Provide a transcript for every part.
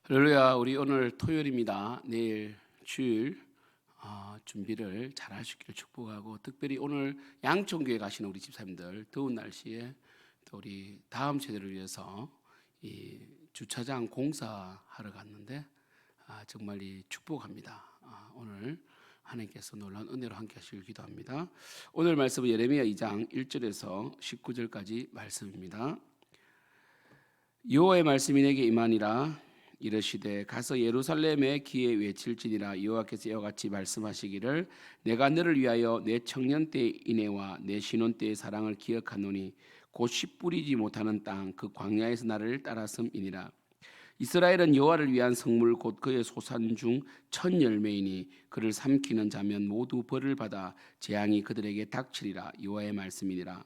할렐루야. 우리 오늘 토요일입니다. 내일 주일 준비를 잘 하시기를 축복하고, 특별히 오늘 양천교회 가시는 우리 집사님들, 더운 날씨에 또 우리 다음 세대를 위해서 이 주차장 공사하러 갔는데 정말 축복합니다. 오늘 하나님께서 놀라운 은혜로 함께 하시길 기도합니다. 오늘 말씀은 예레미야 2장 1절에서 19절까지 말씀입니다. 여호와의 말씀이 내게 임하니라. 이르시되 가서 예루살렘에 기에 외칠지니라. 여호와께서 이와 같이 말씀하시기를 내가 너를 위하여 내 청년 때의 인애와 내 신혼 때의 사랑을 기억하노니 곧 씨 뿌리지 못하는 땅 그 광야에서 나를 따랐음이니라. 이스라엘은 여호와를 위한 성물 곧 그의 소산 중 첫 열매이니 그를 삼키는 자면 모두 벌을 받아 재앙이 그들에게 닥치리라. 여호와의 말씀이니라.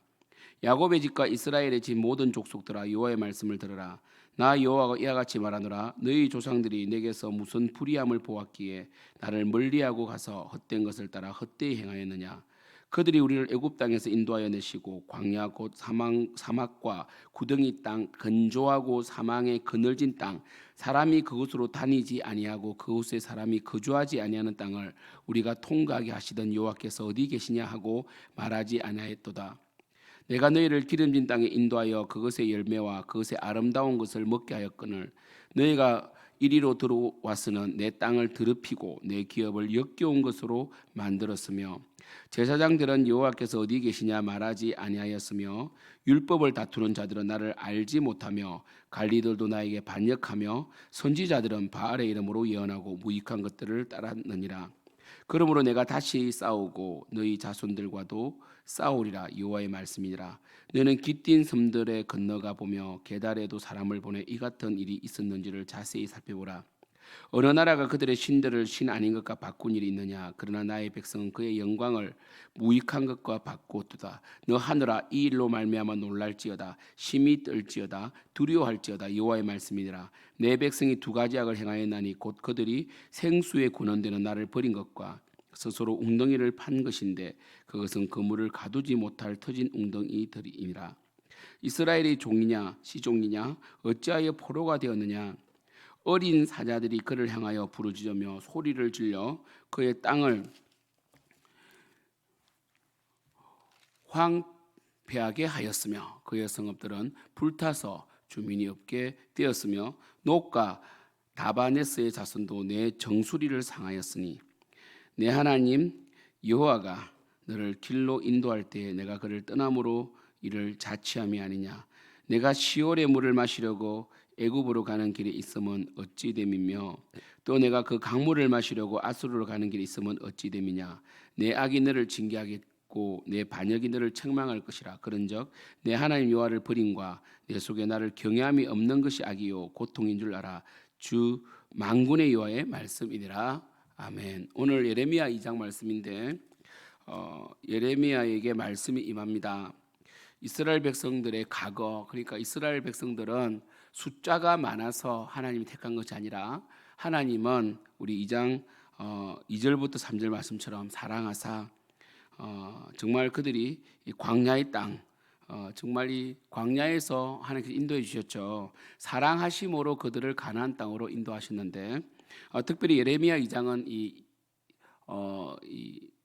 야곱의 집과 이스라엘의 집 모든 족속들아, 여호와의 말씀을 들으라. 나 여호와가 이와 같이 말하노라. 너희 조상들이 내게서 무슨 불의함을 보았기에 나를 멀리하고 가서 헛된 것을 따라 헛되이 행하였느냐. 그들이 우리를 애굽 땅에서 인도하여 내시고 광야 곧 사막과 구덩이 땅, 건조하고 사망의 그늘진 땅, 사람이 그곳으로 다니지 아니하고 그곳에 사람이 거주하지 아니하는 땅을 우리가 통과하게 하시던 여호와께서 어디 계시냐 하고 말하지 아니하였도다. 내가 너희를 기름진 땅에 인도하여 그것의 열매와 그것의 아름다운 것을 먹게 하였거늘 너희가 이리로 들어와서는 내 땅을 더럽히고 내 기업을 역겨운 것으로 만들었으며 제사장들은 여호와께서 어디 계시냐 말하지 아니하였으며 율법을 다투는 자들은 나를 알지 못하며 관리들도 나에게 반역하며 선지자들은 바알의 이름으로 예언하고 무익한 것들을 따랐느니라. 그러므로 내가 다시 싸우고 너희 자손들과도 싸우리라. 여호와의 말씀이니라. 너는 기띤 섬들에 건너가 보며 게달에도 사람을 보내 이 같은 일이 있었는지를 자세히 살펴보라. 어느 나라가 그들의 신들을 신 아닌 것과 바꾼 일이 있느냐. 그러나 나의 백성은 그의 영광을 무익한 것과 바꾸었도다. 너 하늘아, 이 일로 말미암아 놀랄지어다. 심히 떨지어다. 두려워할지어다. 여호와의 말씀이니라. 내 백성이 두 가지 악을 행하였나니 곧 그들이 생수에 군원되는 나를 버린 것과 스스로 웅덩이를 판 것인데 그것은 그물을 가두지 못할 터진 웅덩이들이니라. 이스라엘이 종이냐 시종이냐 어찌하여 포로가 되었느냐. 어린 사자들이 그를 향하여 부르짖으며 소리를 질러 그의 땅을 황폐하게 하였으며 그의 성읍들은 불타서 주민이 없게 되었으며 녹과 다바네스의 자손도 내 정수리를 상하였으니 내 하나님 여호와가 너를 길로 인도할 때에 내가 그를 떠남으로 이를 자치함이 아니냐. 내가 시올의 물을 마시려고 애굽으로 가는 길에 있으면 어찌 됨이며 또 내가 그 강물을 마시려고 아수르로 가는 길에 있으면 어찌 됨이냐. 내 악이 너를 징계하겠고 내 반역이 너를 책망할 것이라. 그런즉 내 하나님 여호와를 버림과 내 속에 나를 경외함이 없는 것이 악이요 고통인 줄 알아. 주 만군의 여호와의 말씀이니라. 아멘. 오늘 예레미야 2장 말씀인데 예레미야에게 말씀이 임합니다. 이스라엘 백성들의 과거, 그러니까 이스라엘 백성들은 숫자가 많아서 하나님이 택한 것이 아니라 하나님은 우리 2장 2절부터 3절 말씀처럼 사랑하사 정말 그들이 이 광야의 땅, 정말 이 광야에서 하나님께서 인도해 주셨죠. 사랑하심으로 그들을 가나안 땅으로 인도하셨는데 특별히 예레미야 2장은 이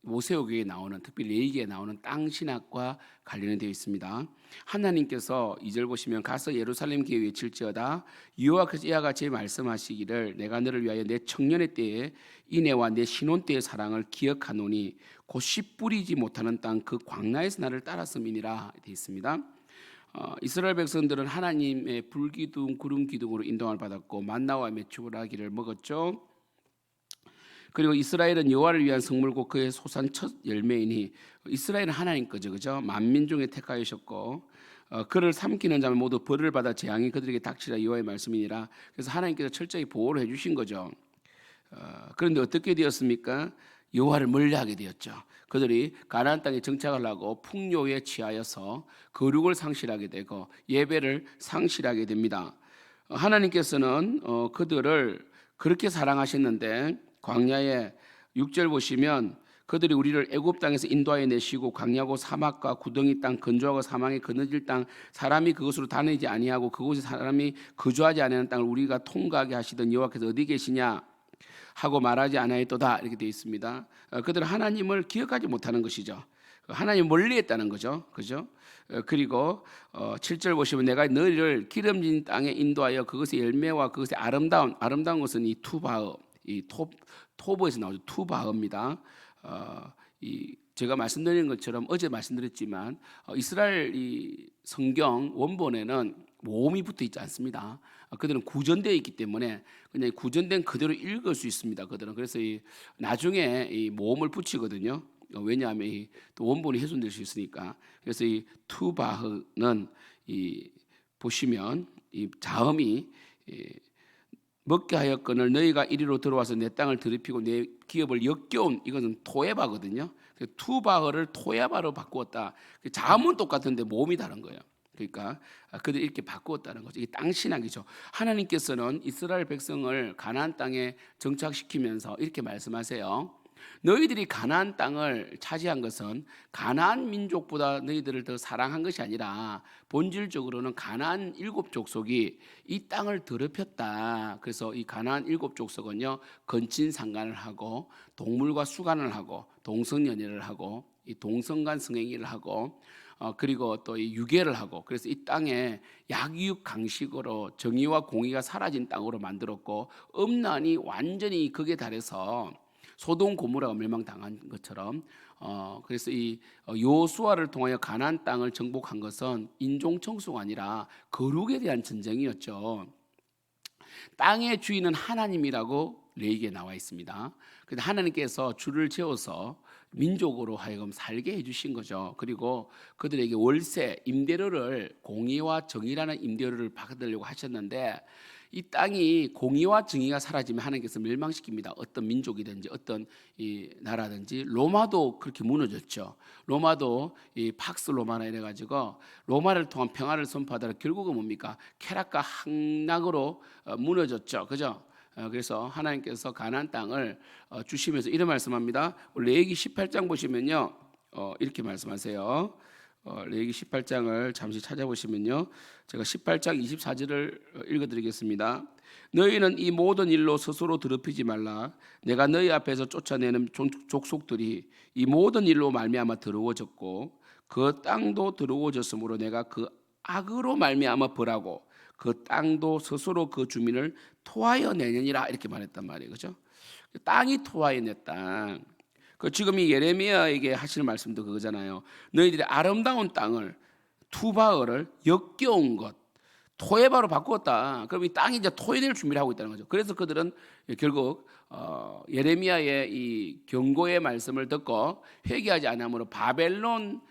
모세오경에 나오는, 특별히 레위기에 나오는 땅 신학과 관련이 되어 있습니다. 하나님께서 2절 보시면 가서 예루살렘 기에 외칠지어다. 여호와께서 이와 같이 말씀하시기를 내가 너를 위하여 내 청년의 때에 인애와 내 신혼 때의 사랑을 기억하노니 곧 씨 뿌리지 못하는 땅 그 광야에서 나를 따랐음이니라 되어 있습니다. 이스라엘 백성들은 하나님의 불기둥 구름 기둥으로 인도함을 받았고 만나와 메추라기를 먹었죠. 그리고 이스라엘은 여호와를 위한 성물고 그의 소산 첫 열매이니 이스라엘은 하나님 거죠, 그죠? 만민 중에 택하셨고 그를 삼키는 자는 모두 벌을 받아 재앙이 그들에게 닥치라. 여호와의 말씀이니라. 그래서 하나님께서 철저히 보호를 해주신 거죠. 그런데 어떻게 되었습니까? 여호와를 멀리하게 되었죠. 그들이 가나안 땅에 정착하려고 풍요에 취하여서 거룩을 상실하게 되고 예배를 상실하게 됩니다. 하나님께서는 그들을 그렇게 사랑하셨는데 광야에 6절 보시면 그들이 우리를 애굽 땅에서 인도하여 내시고 광야고 사막과 구덩이 땅 건조하고 사망에 거느질 땅 사람이 그것으로 다니지 아니하고 그곳에 사람이 거주하지 아니하는 땅을 우리가 통과하게 하시던 여호와께서 어디 계시냐 하고 말하지 아니하였도다 이렇게 되어 있습니다. 그들은 하나님을 기억하지 못하는 것이죠. 하나님 멀리했다는 거죠. 그죠? 그리고 7절 보시면 내가 너희를 기름진 땅에 인도하여 그것의 열매와 그것의 아름다운 것은 이 투바흐 이 토보에서 나오죠. 투바흐입니다. 이 제가 말씀드린 것처럼 어제 말씀드렸지만 이스라엘 이 성경 원본에는 모음이 붙어 있지 않습니다. 그들은 구전되어 있기 때문에 그냥 구전된 그대로 읽을 수 있습니다. 그들은 그래서 나중에 이 모음을 붙이거든요. 왜냐하면 또 원본이 훼손될 수 있으니까. 그래서 이 투바흐는 이 보시면 이 자음이 먹게 하였거늘 너희가 이리로 들어와서 내 땅을 더럽히고 내 기업을 역겨운 이것은 토에바거든요. 투바흐를 토에바로 바꾸었다. 자음은 똑같은데 모음이 다른 거예요. 그러니까 그들이 이렇게 바꾸었다는 거죠. 이게 땅 신학이죠. 하나님께서는 이스라엘 백성을 가나안 땅에 정착시키면서 이렇게 말씀하세요. 너희들이 가나안 땅을 차지한 것은 가나안 민족보다 너희들을 더 사랑한 것이 아니라 본질적으로는 가나안 7족속이 이 땅을 더럽혔다. 그래서 이 가나안 7족속은요 건친상간을 하고 동물과 수간을 하고 동성연애를 하고 이 동성간 성행위를 하고 그리고 또 이 유괴를 하고 그래서 이 땅에 약육 강식으로 정의와 공의가 사라진 땅으로 만들었고 음란이 완전히 극에 달해서 소돔 고모라가 멸망당한 것처럼 그래서 이 여호수아를 통하여 가나안 땅을 정복한 것은 인종 청소가 아니라 거룩에 대한 전쟁이었죠. 땅의 주인은 하나님이라고 레위기에 나와 있습니다. 그래서 하나님께서 줄을 채워서 민족으로 하여금 살게 해주신 거죠. 그리고 그들에게 월세, 임대료를 공의와 정의라는 임대료를 받으려고 하셨는데 이 땅이 공의와 정의가 사라지면 하나님께서 멸망시킵니다. 어떤 민족이든지 어떤 이 나라든지. 로마도 그렇게 무너졌죠. 로마도 이 팍스 로마나 이래가지고 로마를 통한 평화를 선포하다가 결국은 뭡니까? 쾌락과 항락으로 무너졌죠. 그죠? 그래서 하나님께서 가나안 땅을 주시면서 이런 말씀합니다. 레위기 18장 보시면요 이렇게 말씀하세요. 레위기 18장을 잠시 찾아보시면요 제가 18장 24절을 읽어드리겠습니다. 너희는 이 모든 일로 스스로 더럽히지 말라. 내가 너희 앞에서 쫓아내는 족속들이 이 모든 일로 말미암아 더러워졌고 그 땅도 더러워졌으므로 내가 그 악으로 말미암아 벌하고 그 땅도 스스로 그 주민을 토하여 내느니라 이렇게 말했단 말이에요. 그죠? 땅이 토하여 내 땅. 그 지금 이 예레미야에게 하시는 말씀도 그거잖아요. 너희들이 아름다운 땅을 투바흐를 역겨운 것 토에바로 바꾸었다. 그럼 이 땅이 이제 토해낼 준비를 하고 있다는 거죠. 그래서 그들은 결국 예레미야의 이 경고의 말씀을 듣고 회개하지 않으므로 바벨론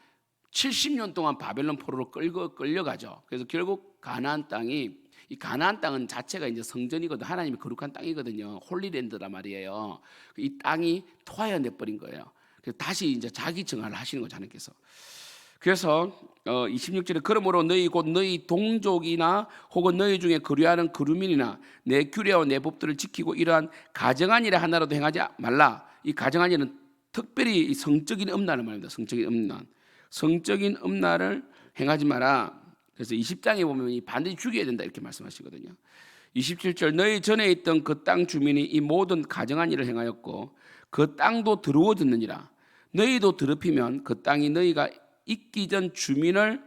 70년 동안 바벨론 포로로 끌려가죠. 그래서 결국 가나안 땅이 이 가나안 땅은 자체가 이제 성전이거든. 하나님의 거룩한 땅이거든요. 홀리랜드란 말이에요. 이 땅이 토하여 내버린 거예요. 그래서 다시 이제 자기 정화를 하시는 거죠, 하나님께서. 그래서 26절에 그러므로 너희 곧 너희 동족이나 혹은 너희 중에 거류하는 거류민이나 내 규례와 내 법들을 지키고 이러한 가정한 일에 하나라도 행하지 말라. 이 가정한 일은 특별히 성적인 음란을 말합니다. 성적인 음란을 행하지 마라. 그래서 20장에 보면 반드시 죽여야 된다 이렇게 말씀하시거든요. 27절 너희 전에 있던 그 땅 주민이 이 모든 가정한 일을 행하였고 그 땅도 더러워졌느니라. 너희도 더럽히면 그 땅이 너희가 있기 전 주민을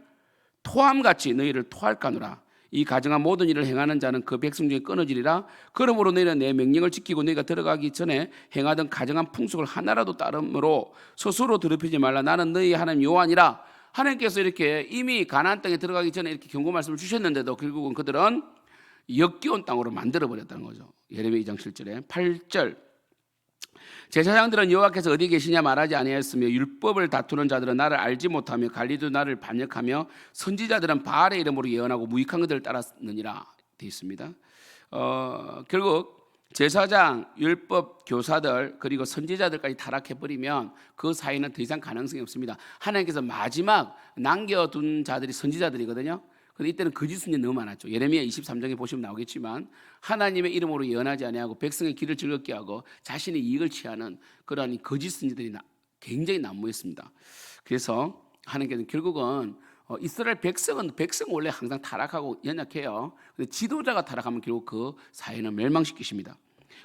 토함같이 너희를 토할까노라. 이 가정한 모든 일을 행하는 자는 그 백성 중에 끊어지리라. 그러므로 너희는 내 명령을 지키고 너희가 들어가기 전에 행하던 가정한 풍속을 하나라도 따름으로 스스로 더럽히지 말라. 나는 너희 하나님 여호와니라. 하나님께서 이렇게 이미 가나안 땅에 들어가기 전에 이렇게 경고 말씀을 주셨는데도 결국은 그들은 역겨운 땅으로 만들어 버렸다는 거죠. 예레미야 2장 7절에 8절 제사장들은 여호와께서 어디 계시냐 말하지 아니하였으며 율법을 다투는 자들은 나를 알지 못하며 관리도 나를 반역하며 선지자들은 바알의 이름으로 예언하고 무익한 것들을 따랐느니라 되어 있습니다. 결국 제사장, 율법 교사들 그리고 선지자들까지 타락해버리면 그 사이는 더 이상 가능성이 없습니다. 하나님께서 마지막 남겨둔 자들이 선지자들이거든요. 근데 이때는 거짓 선지 너무 많았죠. 예레미야 23장에 보시면 나오겠지만 하나님의 이름으로 예언하지 아니하고 백성의 길을 즐겁게 하고 자신의 이익을 취하는 그러한 거짓 선지들이 굉장히 난무했습니다. 그래서 하나님께서는 결국은 이스라엘 백성 원래 항상 타락하고 연약해요. 근데 지도자가 타락하면 결국 그 사회는 멸망시키십니다.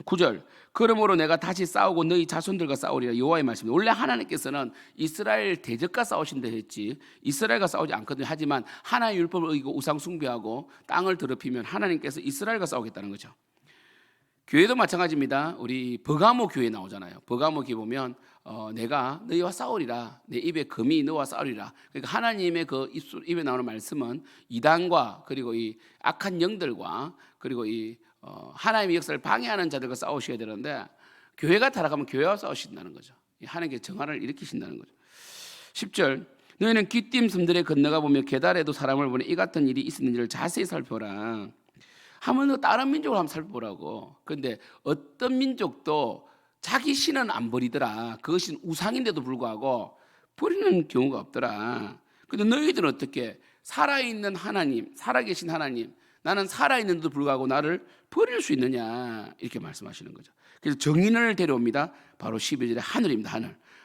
9절 그러므로 내가 다시 싸우고 너희 자손들과 싸우리라 여호와의 말씀입니다. 원래 하나님께서는 이스라엘 대적과 싸우신다 했지 이스라엘과 싸우지 않거든요. 하지만 하나님의 율법을 어기고 우상 숭배하고 땅을 더럽히면 하나님께서 이스라엘과 싸우겠다는 거죠. 교회도 마찬가지입니다. 우리 버가모 교회 나오잖아요. 버가모 교회 보면 내가 너희와 싸우리라 내 입에 금이 너와 싸우리라. 그러니까 하나님의 그 입에 나오는 말씀은 이단과 그리고 이 악한 영들과 그리고 이 하나님의 역사를 방해하는 자들과 싸우셔야 되는데 교회가 타락하면 교회와 싸우신다는 거죠. 하나님께 정화를 일으키신다는 거죠. 10절 너희는 귀띔 섬들에 건너가 보며 계달에도 사람을 보내 이 같은 일이 있었는지를 자세히 살펴라. 하면 다른 민족을 한번 살펴보라고. 그런데 어떤 민족도 자기 신은 안 버리더라. 그것이 우상인데도 불구하고 버리는 경우가 없더라. 그런데 너희들은 어떻게 살아있는 하나님, 살아계신 하나님, 나는 살아있는데도 불구하고 나를 버릴 수 있느냐 이렇게 말씀하시는 거죠. 그래서 정인을 데려옵니다. 바로 12절에 하늘입니다.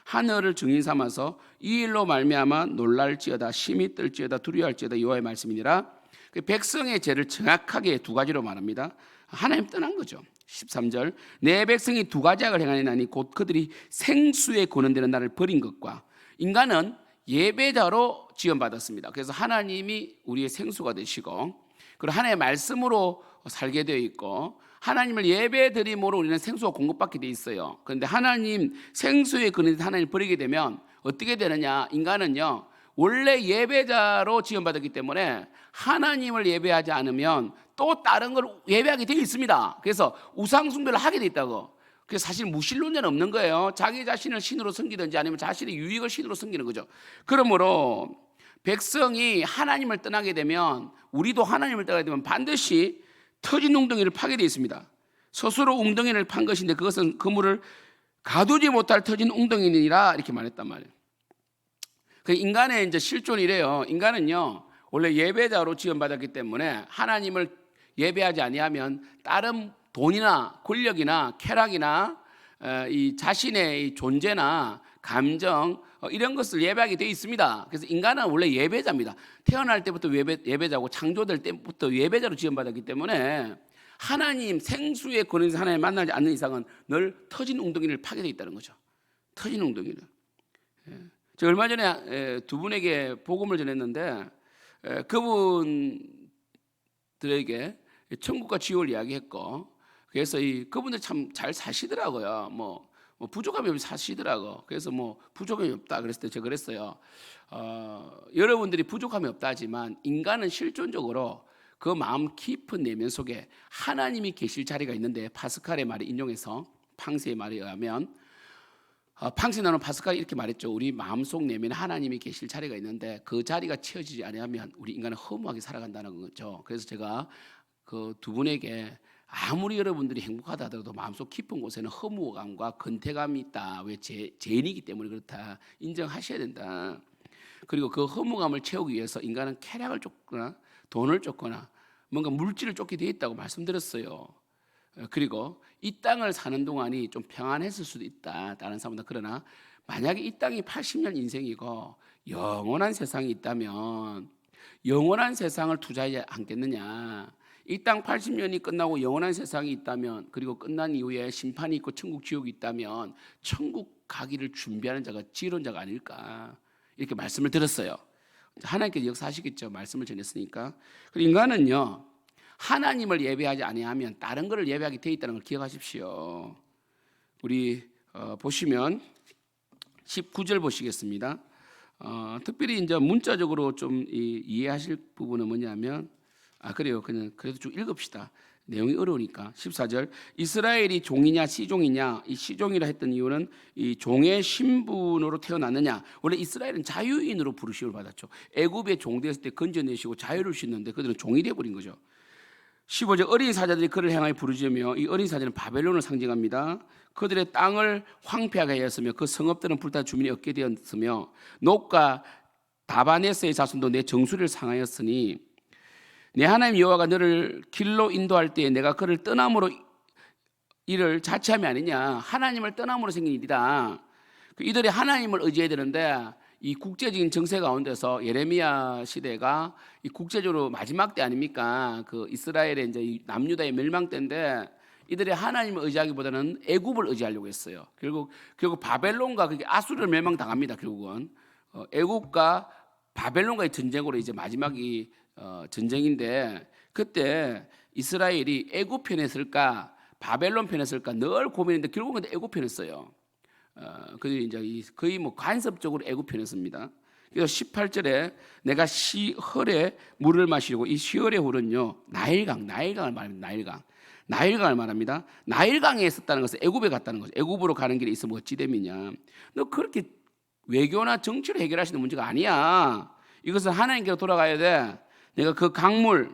하늘을 정인 삼아서 이 일로 말미암아 놀랄지어다 심히 떨지어다 두려워할지어다 여호와의 말씀이니라. 백성의 죄를 정확하게 두 가지로 말합니다. 하나님 떠난 거죠. 13절 내 백성이 두 가지 악을 행하니 곧 그들이 생수에 거는되는 나를 버린 것과 인간은 예배자로 지원받았습니다. 그래서 하나님이 우리의 생수가 되시고 그리고 하나님의 말씀으로 살게 되어 있고 하나님을 예배드림으로 우리는 생수가 공급받게 되어 있어요. 그런데 하나님 생수에 거는 하나님을 버리게 되면 어떻게 되느냐. 인간은요 원래 예배자로 지원받았기 때문에 하나님을 예배하지 않으면 또 다른 걸 예배하게 되어 있습니다. 그래서 우상 숭배를 하게 돼 있다고. 그래서 사실 무신론자는 없는 거예요. 자기 자신을 신으로 섬기든지 아니면 자신의 유익을 신으로 섬기는 거죠. 그러므로 백성이 하나님을 떠나게 되면 우리도 하나님을 떠나게 되면 반드시 터진 웅덩이를 파게 되어 있습니다. 스스로 웅덩이를 판 것인데 그것은 그물을 가두지 못할 터진 웅덩이니라 이렇게 말했단 말이에요. 그 인간의 이제 실존이래요. 인간은요 원래 예배자로 지원받았기 때문에 하나님을 예배하지 아니하면 다른 돈이나 권력이나 쾌락이나 이 자신의 존재나 감정 이런 것을 예배하게 되어 있습니다. 그래서 인간은 원래 예배자입니다. 태어날 때부터 예배자고 창조될 때부터 예배자로 지원받았기 때문에 하나님 생수의 권위에서 하나님 만나지 않는 이상은 늘 터진 웅덩이를 파게 되어 있다는 거죠. 터진 웅덩이를. 제가 얼마 전에 두 분에게 복음을 전했는데 그분들에게 천국과 지옥을 이야기했고 그래서 그분들 참 잘 사시더라고요. 뭐 부족함이 없이 사시더라고. 그래서 뭐 부족함이 없다 그랬을 때 제가 그랬어요. 여러분들이 부족함이 없다 하지만 인간은 실존적으로 그 마음 깊은 내면 속에 하나님이 계실 자리가 있는데 파스칼의 말을 인용해서 팡세의 말에 의하면 팡세 나누 파스칼이 이렇게 말했죠. 우리 마음속 내면에 하나님이 계실 자리가 있는데 그 자리가 채워지지 않으면 우리 인간은 허무하게 살아간다는 거죠. 그래서 제가 그 두 분에게 아무리 여러분들이 행복하다 하더라도 마음속 깊은 곳에는 허무감과 근태감이 있다. 왜 죄인이기 때문에 그렇다. 인정하셔야 된다. 그리고 그 허무감을 채우기 위해서 인간은 쾌락을 쫓거나 돈을 쫓거나 뭔가 물질을 쫓게 되어 있다고 말씀드렸어요. 그리고 이 땅을 사는 동안이 좀 평안했을 수도 있다. 다른 사람보다. 그러나 만약에 이 땅이 80년 인생이고 영원한 세상이 있다면 영원한 세상을 투자하지 않겠느냐. 이 땅 80년이 끝나고 영원한 세상이 있다면 그리고 끝난 이후에 심판이 있고 천국 지옥이 있다면 천국 가기를 준비하는 자가 지혜로운 자가 아닐까 이렇게 말씀을 드렸어요. 하나님께서 역사하시겠죠. 말씀을 전했으니까. 그리고 인간은요 하나님을 예배하지 아니하면 다른 것을 예배하게 되어 있다는 걸 기억하십시오. 우리 보시면 19절 보시겠습니다. 특별히 이제 문자적으로 좀 이해하실 부분은 뭐냐면 그래요. 그래도 좀 읽읍시다. 내용이 어려우니까. 14절 이스라엘이 종이냐 시종이냐. 이 시종이라 했던 이유는 이 종의 신분으로 태어났느냐. 원래 이스라엘은 자유인으로 부르심을 받았죠. 애굽에 종되었을 때 건져내시고 자유를 주셨는데 그들은 종이 되어버린 거죠. 15절 어린 사자들이 그를 향하여 부르짖으며 이 어린 사자는 바벨론을 상징합니다. 그들의 땅을 황폐하게 하였으며 그 성읍들은 불타 주민이 얻게 되었으며 녹과 다바네스의 자손도 내 정수리를 상하였으니 내 하나님 여호와가 너를 길로 인도할 때에 내가 그를 떠남으로 이를 자체함이 아니냐. 하나님을 떠남으로 생긴 일이다. 이들이 하나님을 의지해야 되는데 이 국제적인 정세 가운데서 예레미야 시대가 이 국제적으로 마지막 때 아닙니까? 그 이스라엘의 이제 이 남유다의 멸망 때인데 이들이 하나님을 의지하기보다는 애굽을 의지하려고 했어요. 결국 바벨론과 그게 아수르를 멸망당합니다. 결국은 애굽과 바벨론과의 전쟁으로 이제 마지막이 전쟁인데 그때 이스라엘이 애굽 편에 쓸까 바벨론 편에 쓸까 늘 고민했는데 결국은 애굽 편에 써요. 그들이 이제 거의 뭐 간섭적으로 애굽 편에 씁니다. 그래서 18절에 내가 시헐에 물을 마시고 이 시헐의 물은요 나일강을 말합니다. 나일강을 말합니다. 나일강에 있었다는 것은 애굽에 갔다는 거죠. 애굽으로 가는 길에 있으면 어찌 됨이냐. 너 그렇게 외교나 정치로 해결할 수 있는 문제가 아니야. 이것은 하나님께로 돌아가야 돼. 내가 그 강물은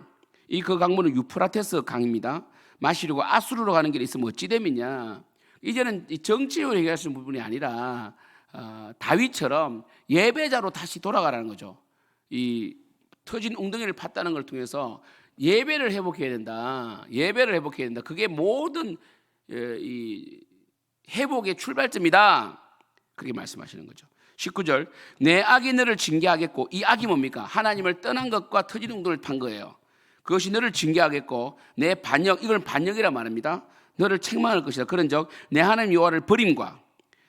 유프라테스 강입니다. 마시려고 아수르로 가는 길에 있으면 어찌 됨이냐. 이제는 정치로 해결할 수 있는 부분이 아니라 다윗처럼 예배자로 다시 돌아가라는 거죠. 이 터진 웅덩이를 팠다는 걸 통해서 예배를 회복해야 된다. 그게 모든 이 회복의 출발점이다. 그렇게 말씀하시는 거죠. 19절 내 악이 너를 징계하겠고 이 악이 뭡니까? 하나님을 떠난 것과 터진 웅덩이를 판 거예요. 그것이 너를 징계하겠고 내 반역, 이걸 반역이라 말합니다. 너를 책망할 것이다. 그런즉 내 하나님 여호와를 버림과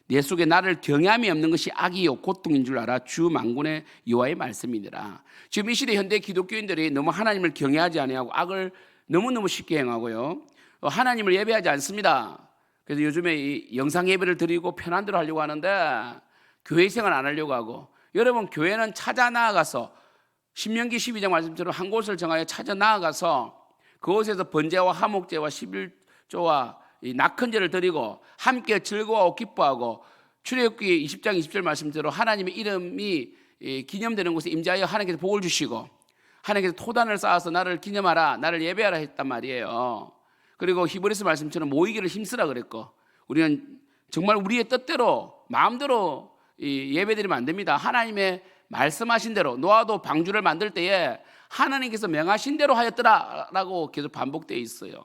내 속에 나를 경외함이 없는 것이 악이요 고통인 줄 알아. 주 만군의 여호와의 말씀이니라. 지금 이 시대 현대 기독교인들이 너무 하나님을 경외하지 아니하고 악을 너무너무 쉽게 행하고요. 하나님을 예배하지 않습니다. 그래서 요즘에 이 영상 예배를 드리고 편한 대로 하려고 하는데 교회 생활 안 하려고 하고, 여러분 교회는 찾아 나아가서 신명기 12장 말씀처럼 한 곳을 정하여 찾아 나아가서 그곳에서 번제와 화목제와 11조와 이 낙헌제를 드리고 함께 즐거워하고 기뻐하고 출애굽기 20장 20절 말씀대로 하나님의 이름이 기념되는 곳에 임자하여 하나님께서 복을 주시고 하나님께서 토단을 쌓아서 나를 기념하라, 나를 예배하라 했단 말이에요. 그리고 히브리서 말씀처럼 모이기를 힘쓰라 그랬고, 우리는 정말 우리의 뜻대로 마음대로 예배드리면 안 됩니다. 하나님의 말씀하신 대로, 노아도 방주를 만들 때에 하나님께서 명하신 대로 하였더라라고 계속 반복되어 있어요.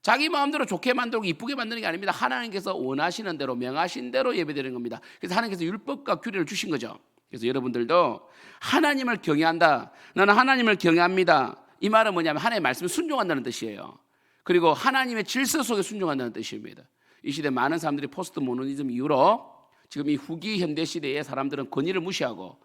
자기 마음대로 좋게 만들고 이쁘게 만드는 게 아닙니다. 하나님께서 원하시는 대로 명하신 대로 예배드리는 겁니다. 그래서 하나님께서 율법과 규례를 주신 거죠. 그래서 여러분들도 하나님을 경외한다, 나는 하나님을 경외합니다, 이 말은 뭐냐면 하나님의 말씀에 순종한다는 뜻이에요. 그리고 하나님의 질서 속에 순종한다는 뜻입니다. 이 시대 많은 사람들이 포스트 모더니즘 이후로 지금 이 후기 현대 시대의 사람들은 권위를 무시하고,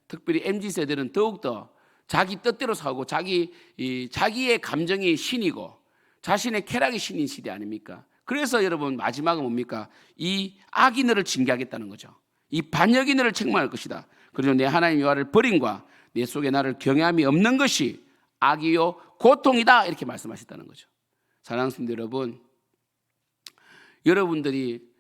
특별히 MZ세대는 더욱더 자기 뜻대로 살고 자기의 감정이 신이고 자신의 쾌락이 신인 시대 아닙니까? 그래서 여러분 마지막은 뭡니까? 이 악이 너를 징계하겠다는 거죠. 이 반역이 너를 책망할 것이다. 그리고 내 하나님 여호와를 버림과 내 속에 나를 경외함이 없는 것이 악이요 고통이다, 이렇게 말씀하셨다는 거죠. 사랑하는 성도 여러분, 여러분들이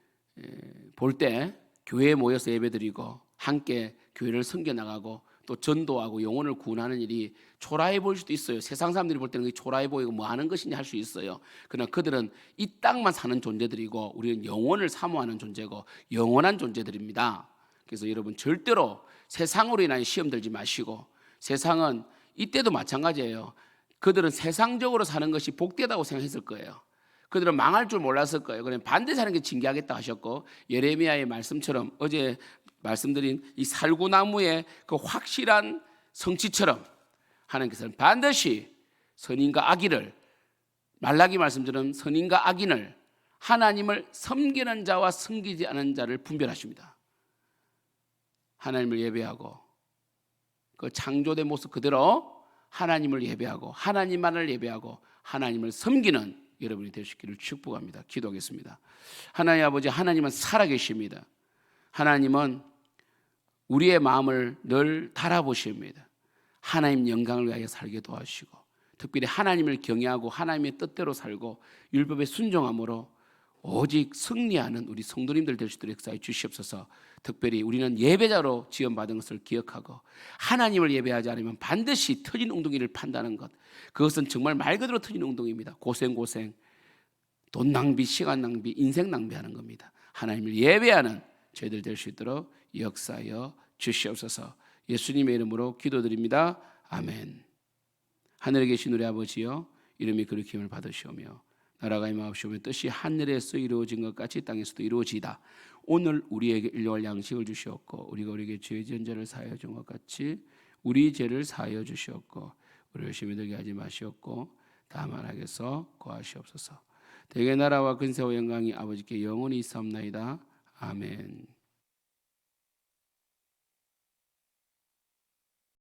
볼 때 교회에 모여서 예배드리고 함께 교회를 섬겨나가고 또 전도하고 영혼을 구원하는 일이 초라해 보일 수도 있어요. 세상 사람들이 볼 때는 그게 초라해 보이고 뭐 하는 것이냐 할 수 있어요. 그러나 그들은 이 땅만 사는 존재들이고 우리는 영혼을 사모하는 존재고 영원한 존재들입니다. 그래서 여러분 절대로 세상으로 인한 시험 들지 마시고, 세상은 이때도 마찬가지예요. 그들은 세상적으로 사는 것이 복되다고 생각했을 거예요. 그들은 망할 줄 몰랐을 거예요. 그냥 반드시 하는 게 징계하겠다 하셨고, 예레미야의 말씀처럼 어제 말씀드린 이 살구나무의 그 확실한 성취처럼 하나님께서는 반드시 선인과 악인을, 말라기 말씀처럼 선인과 악인을, 하나님을 섬기는 자와 섬기지 않은 자를 분별하십니다. 하나님을 예배하고 그 창조된 모습 그대로 하나님을 예배하고 하나님만을 예배하고 하나님을 섬기는 여러분이 되시기를 축복합니다. 기도하겠습니다. 하나님 아버지, 하나님은 살아계십니다. 하나님은 우리의 마음을 늘 달아보십니다. 하나님 영광을 위하여 살게 도와주시고, 특별히 하나님을 경외하고 하나님의 뜻대로 살고 율법에 순종함으로 오직 승리하는 우리 성도님들 될 수 있도록 역사해 주시옵소서. 특별히 우리는 예배자로 지원받은 것을 기억하고 하나님을 예배하지 않으면 반드시 터진 웅덩이를 판다는 것, 그것은 정말 말 그대로 터진 웅덩이입니다. 고생, 돈 낭비, 시간 낭비, 인생 낭비하는 겁니다. 하나님을 예배하는 저희들 될 수 있도록 역사하여 주시옵소서. 예수님의 이름으로 기도드립니다. 아멘. 하늘에 계신 우리 아버지여, 이름이 그리 기름을 받으시오며 나라가 임하옵시며 뜻이 하늘에서 이루어진 것 같이 땅에서도 이루어지이다. 오늘 우리에게 일용할 양식을 주시옵고 우리가 우리에게 죄 지은 자를 사하여 준 것 같이 우리 죄를 사하여 주시옵고 우리 열심히 들게 하지 마시옵고 다만 하게서 고하시옵소서. 대개 나라와 근세와 영광이 아버지께 영원히 있사옵나이다. 아멘.